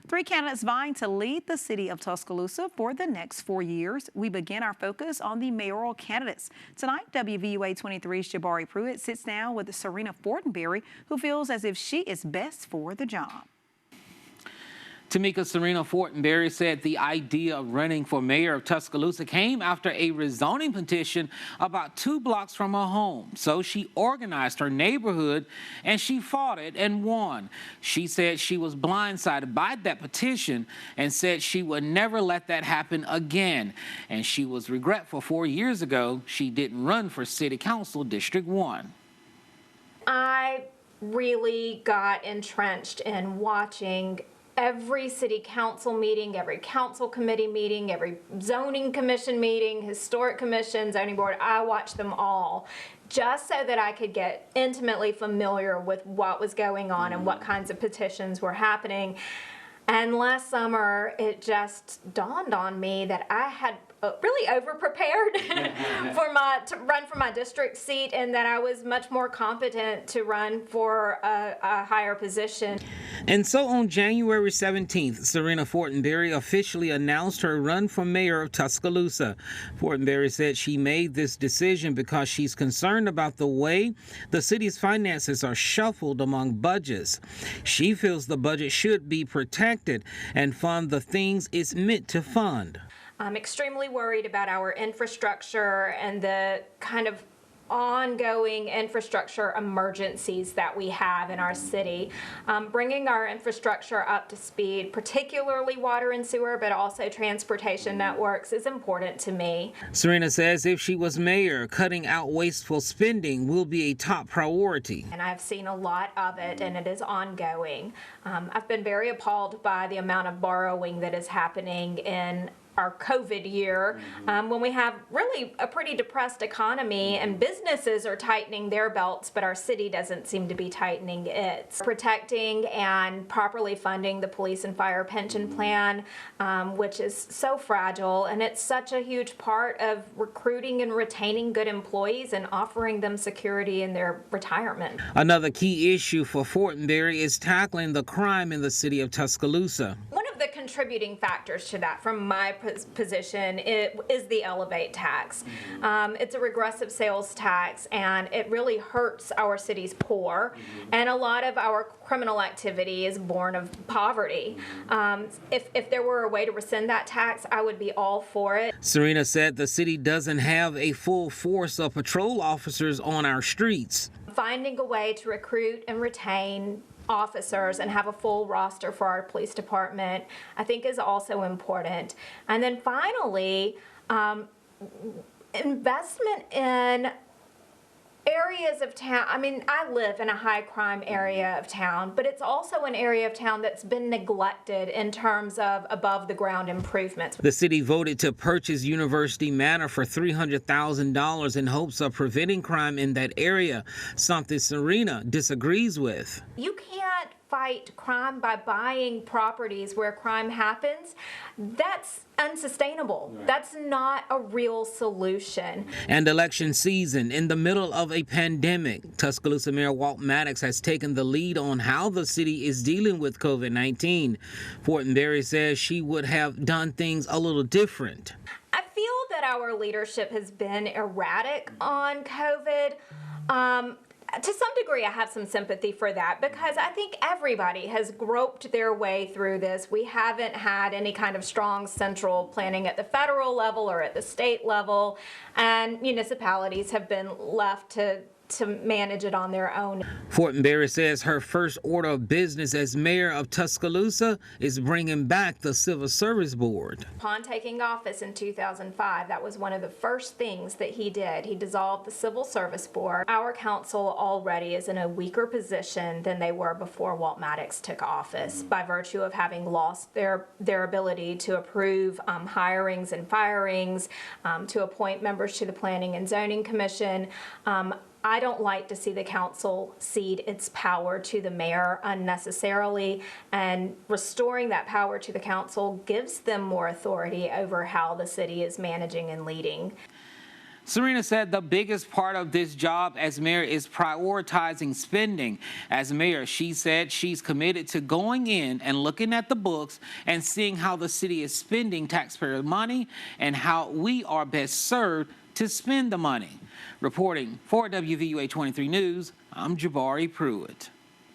Three candidates vying to lead the city of Tuscaloosa for the next 4 years. We begin our focus on the mayoral candidates. Tonight, WVUA 23's Jabari Pruitt sits down with Serena Fortenberry, who feels as if she is best for the job. Serena Fortenberry said the idea of running for mayor of Tuscaloosa came after a rezoning petition about 2 blocks from her home. So she organized her neighborhood and she fought it and won. She said she was blindsided by that petition and said she would never let that happen again. And she was regretful 4 years ago she didn't run for City Council District 1. I really got entrenched in watching every city council meeting, every council committee meeting, every zoning commission meeting, historic commission, zoning board. I watched them all just so that I could get intimately familiar with what was going on and what kinds of petitions were happening. And last summer, it just dawned on me that I had really over-prepared to run for my district seat, and that I was much more competent to run for a higher position. And so on January 17th, Serena Fortenberry officially announced her run for mayor of Tuscaloosa. Fortenberry said she made this decision because she's concerned about the way the city's finances are shuffled among budgets. She feels the budget should be protected and fund the things it's meant to fund. I'm extremely worried about our infrastructure and the kind of ongoing infrastructure emergencies that we have in our city. Bringing our infrastructure up to speed, particularly water and sewer, but also transportation networks, is important to me. Serena says if she was mayor, cutting out wasteful spending will be a top priority. And I've seen a lot of it, and it is ongoing. I've been very appalled by the amount of borrowing that is happening in our COVID year, when we have really a pretty depressed economy and businesses are tightening their belts, but our city doesn't seem to be tightening its. Protecting and properly funding the police and fire pension plan, which is so fragile, and it's such a huge part of recruiting and retaining good employees and offering them security in their retirement. Another key issue for Fortenberry is tackling the crime in the city of Tuscaloosa. One of the contributing factors to that, from my position, is the elevate tax. It's a regressive sales tax, and it really hurts our city's poor, and a lot of our criminal activity is born of poverty. If there were a way to rescind that tax, I would be all for it. Serena said the city doesn't have a full force of patrol officers on our streets. Finding a way to recruit and retain officers and have a full roster for our police department, I think, is also important. And then finally, investment in areas of town. I mean, I live in a high crime area of town, but it's also an area of town that's been neglected in terms of above the ground improvements. The city voted to purchase University Manor for $300,000 in hopes of preventing crime in that area, something Serena disagrees with. You can't fight crime by buying properties where crime happens. That's unsustainable. Right. That's not a real solution. And election season, in the middle of a pandemic, Tuscaloosa Mayor Walt Maddox has taken the lead on how the city is dealing with COVID-19. Fortenberry says she would have done things a little different. I feel that our leadership has been erratic on COVID. To some degree, I have some sympathy for that, because I think everybody has groped their way through this. We haven't had any kind of strong central planning at the federal level or at the state level, and municipalities have been left to manage it on their own. Fortenberry says her first order of business as mayor of Tuscaloosa is bringing back the Civil Service Board. Upon taking office in 2005, that was one of the first things that he did. He dissolved the Civil Service Board. Our council already is in a weaker position than they were before Walt Maddox took office, by virtue of having lost their ability to approve hirings and firings, to appoint members to the Planning and Zoning Commission. I don't like to see the council cede its power to the mayor unnecessarily, and restoring that power to the council gives them more authority over how the city is managing and leading. Serena said the biggest part of this job as mayor is prioritizing spending. As mayor, she said she's committed to going in and looking at the books and seeing how the city is spending taxpayer money and how we are best served to spend the money. Reporting for WVUA 23 News, I'm Jabari Pruitt.